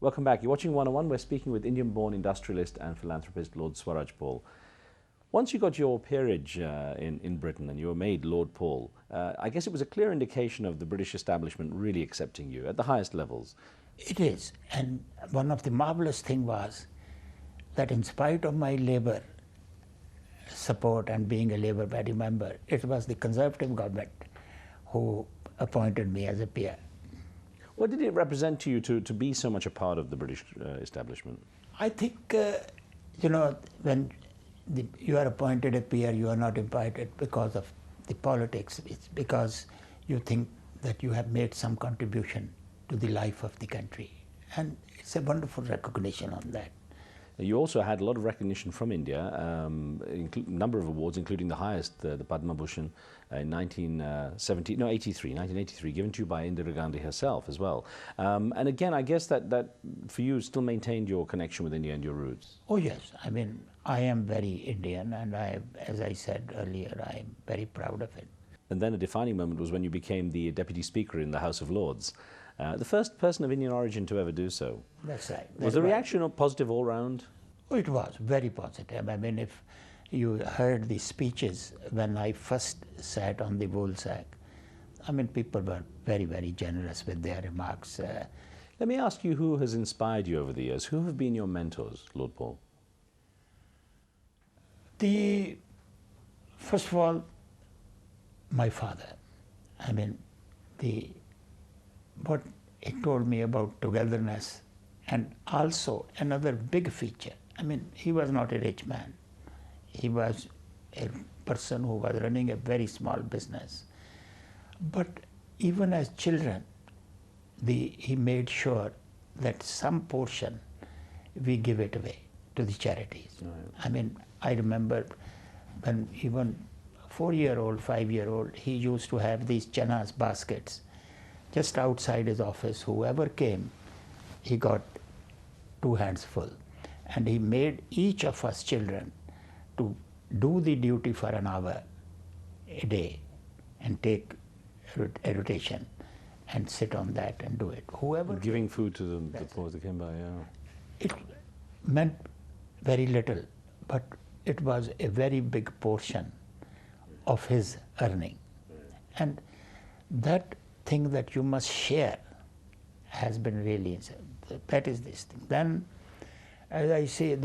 Welcome back. You're watching 101. We're speaking with Indian-born industrialist and philanthropist Lord Swraj Paul. Once you got your peerage in Britain and you were made Lord Paul, I guess it was a clear indication of the British establishment really accepting you at the highest levels. It is. And one of the marvelous things was that in spite of my Labour support and being a Labour Party member, it was the Conservative government who appointed me as a peer. What did it represent to you to be so much a part of the British establishment? I think, when you are appointed a peer, you are not appointed because of the politics. It's because you think that you have made some contribution to the life of the country. And it's a wonderful recognition on that. You also had a lot of recognition from India, a number of awards, including the highest, the Padma Bhushan, in 1983, given to you by Indira Gandhi herself as well. And again, I guess that for you still maintained your connection with India and your roots. Oh yes, I mean, I am very Indian, and as I said earlier, I am very proud of it. And then a defining moment was when you became the Deputy Speaker in the House of Lords. The first person of Indian origin to ever do so. That's right. Was the reaction positive all round? Oh, it was very positive. I mean, if you heard the speeches when I first sat on the woolsack, I mean, people were very, very generous with their remarks. Let me ask you, who has inspired you over the years? Who have been your mentors, Lord Paul? First of all, my father. I mean, what he told me about togetherness, and also another big feature. I mean, he was not a rich man. He was a person who was running a very small business. But even as children, he made sure that some portion we give it away to the charities. Right. I mean, I remember when even 4-year-old, 5-year-old, he used to have these chanas baskets just outside his office. Whoever came, he got 2 hands full. And he made each of us children to do the duty for an hour a day and take a rotation and sit on that and do it. Whoever giving food to the poor that came by, yeah. It meant very little, but it was a very big portion of his earning. And that thing that you must share has been really, that is this thing. Then, as I say,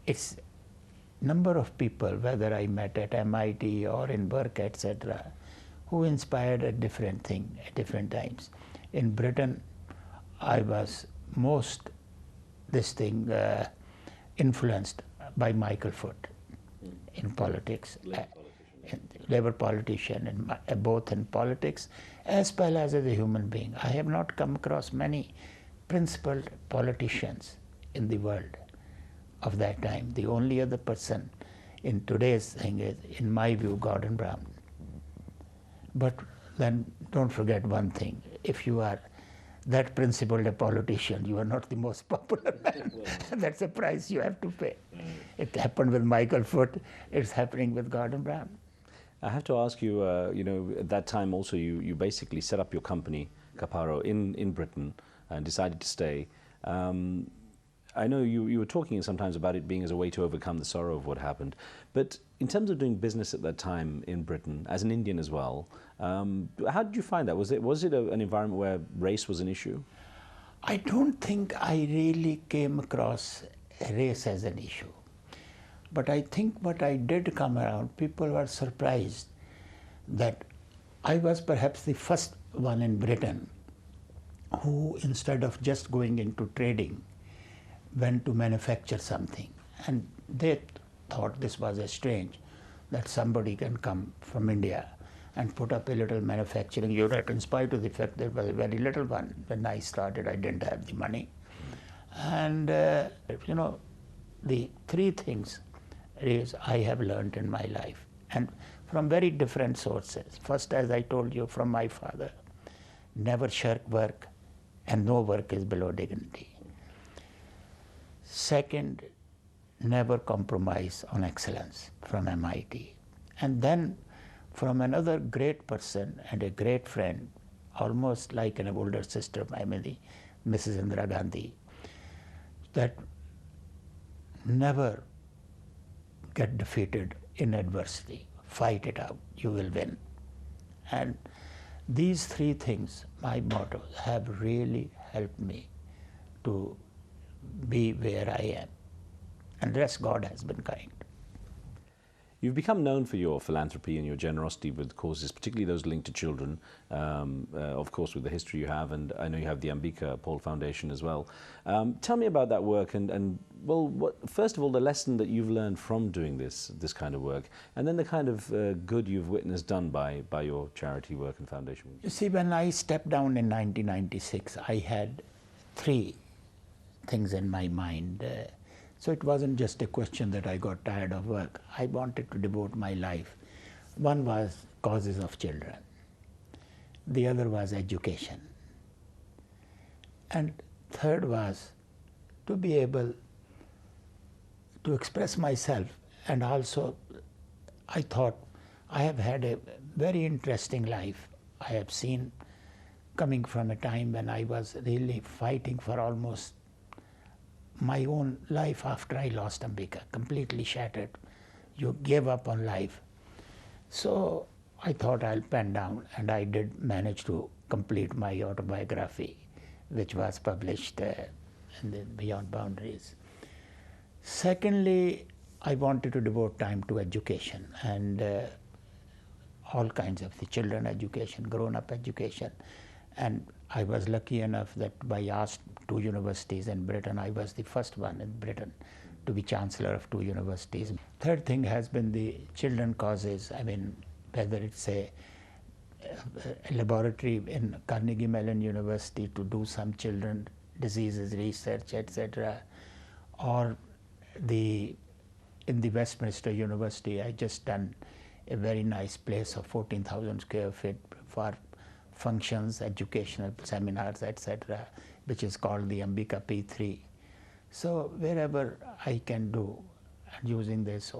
it's number of people, whether I met at MIT or in work, etc., who inspired a different thing at different times. In Britain, I was most, influenced by Michael Foot in politics. Labour politician, both in politics as well as a human being. I have not come across many principled politicians in the world of that time. The only other person in today's thing is, in my view, Gordon Brown. But then don't forget one thing, if you are that principled a politician, you are not the most popular man. That's a price you have to pay. It happened with Michael Foot, it's happening with Gordon Brown. I have to ask you, at that time also you basically set up your company, Caparo, in Britain and decided to stay. I know you were talking sometimes about it being as a way to overcome the sorrow of what happened, but in terms of doing business at that time in Britain, as an Indian as well, how did you find that? Was it an environment where race was an issue? I don't think I really came across race as an issue. But I think what I did come around, people were surprised that I was perhaps the first one in Britain who, instead of just going into trading, went to manufacture something. And they thought this was a strange, that somebody can come from India and put up a little manufacturing unit, in spite of the fact there was a very little one. When I started, I didn't have the money. And, the 3 things is I have learned in my life, and from very different sources. First, as I told you, from my father, never shirk work, and no work is below dignity. Second, never compromise on excellence, from MIT. And then from another great person and a great friend, almost like an older sister of Emily, Mrs. Indira Gandhi, that never get defeated in adversity. Fight it out, you will win. And these three things, my motto, have really helped me to be where I am. And the rest, God has been kind. You've become known for your philanthropy and your generosity with causes, particularly those linked to children, of course, with the history you have, and I know you have the Ambika Paul Foundation as well. Tell me about that work and well, first of all, the lesson that you've learned from doing this kind of work, and then the kind of good you've witnessed done by your charity work and foundation. You see, when I stepped down in 1996, I had three things in my mind. So it wasn't just a question that I got tired of work. I wanted to devote my life. One was causes of children. The other was education. And third was to be able to express myself. And also, I thought I have had a very interesting life. I have seen, coming from a time when I was really fighting for almost my own life after I lost Ambika, completely shattered. You gave up on life. So I thought I'll pen down, and I did manage to complete my autobiography, which was published in the Beyond Boundaries. Secondly, I wanted to devote time to education and all kinds of the children education, grown-up education. And I was lucky enough that by asked two universities in Britain, I was the first one in Britain to be chancellor of two universities. Third thing has been the children causes. I mean, whether it's a laboratory in Carnegie Mellon University to do some children diseases research, etc., or in the Westminster University, I just done a very nice place of 14,000 square feet for functions, educational seminars, etc., which is called the Ambika P3. So wherever I can do, and using this,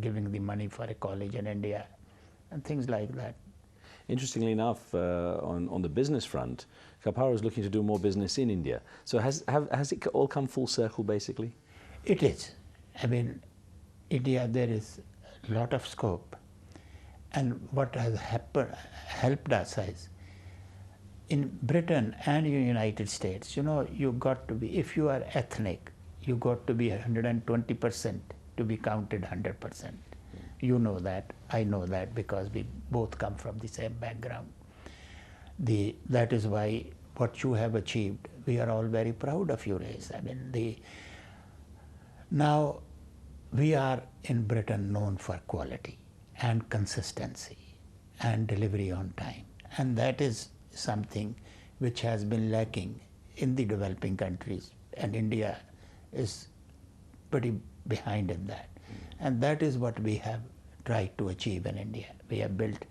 giving the money for a college in India, and things like that. Interestingly enough, on the business front, Kaparo is looking to do more business in India. So has it all come full circle, basically? It is. I mean, India, there is a lot of scope. And what has helped us is, in Britain and in the United States, you know, you got to be, if you are ethnic, you got to be 120% to be counted 100%. You know that, I know that, because we both come from the same background. That is why what you have achieved, we are all very proud of your race. I mean, now we are in Britain known for quality and consistency and delivery on time. And that is something which has been lacking in the developing countries, and India is pretty behind in that. And that is what we have tried to achieve in India. We have built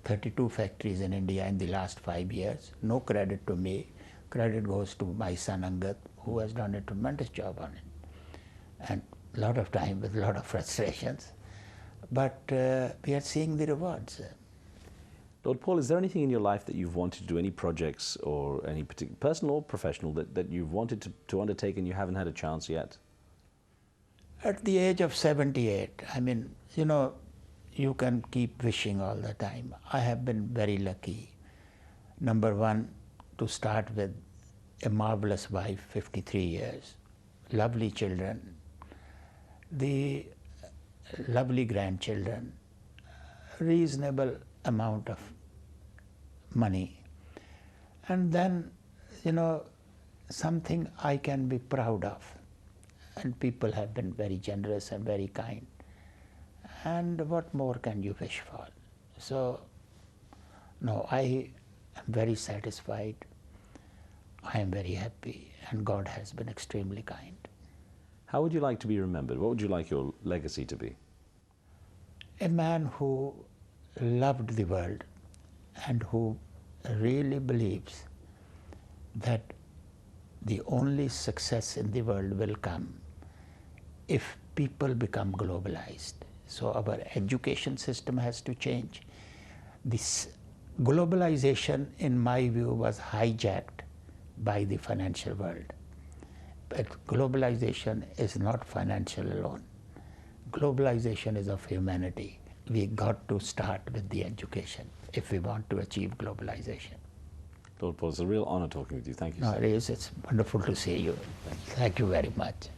32 factories in India in the last 5 years. No credit to me. Credit goes to my son Angad, who has done a tremendous job on it. And a lot of time with a lot of frustrations. But we are seeing the rewards. Lord Paul, is there anything in your life that you've wanted to do, any projects or any particular, personal or professional, that you've wanted to undertake and you haven't had a chance yet? At the age of 78, I mean, you know, you can keep wishing all the time. I have been very lucky. Number one, to start with a marvelous wife, 53 years, lovely children, the lovely grandchildren, reasonable amount of money, and then, you know, something I can be proud of. And people have been very generous and very kind. And what more can you wish for? So, no, I am very satisfied. I am very happy, and God has been extremely kind. How would you like to be remembered? What would you like your legacy to be? A man who loved the world and who really believes that the only success in the world will come if people become globalized. So our education system has to change. This globalization, in my view, was hijacked by the financial world. But globalization is not financial alone. Globalization is of humanity. We got to start with the education if we want to achieve globalization. Lord Paul, it's a real honor talking with you. Thank you. No, it is. It's wonderful to see you. Thank you very much.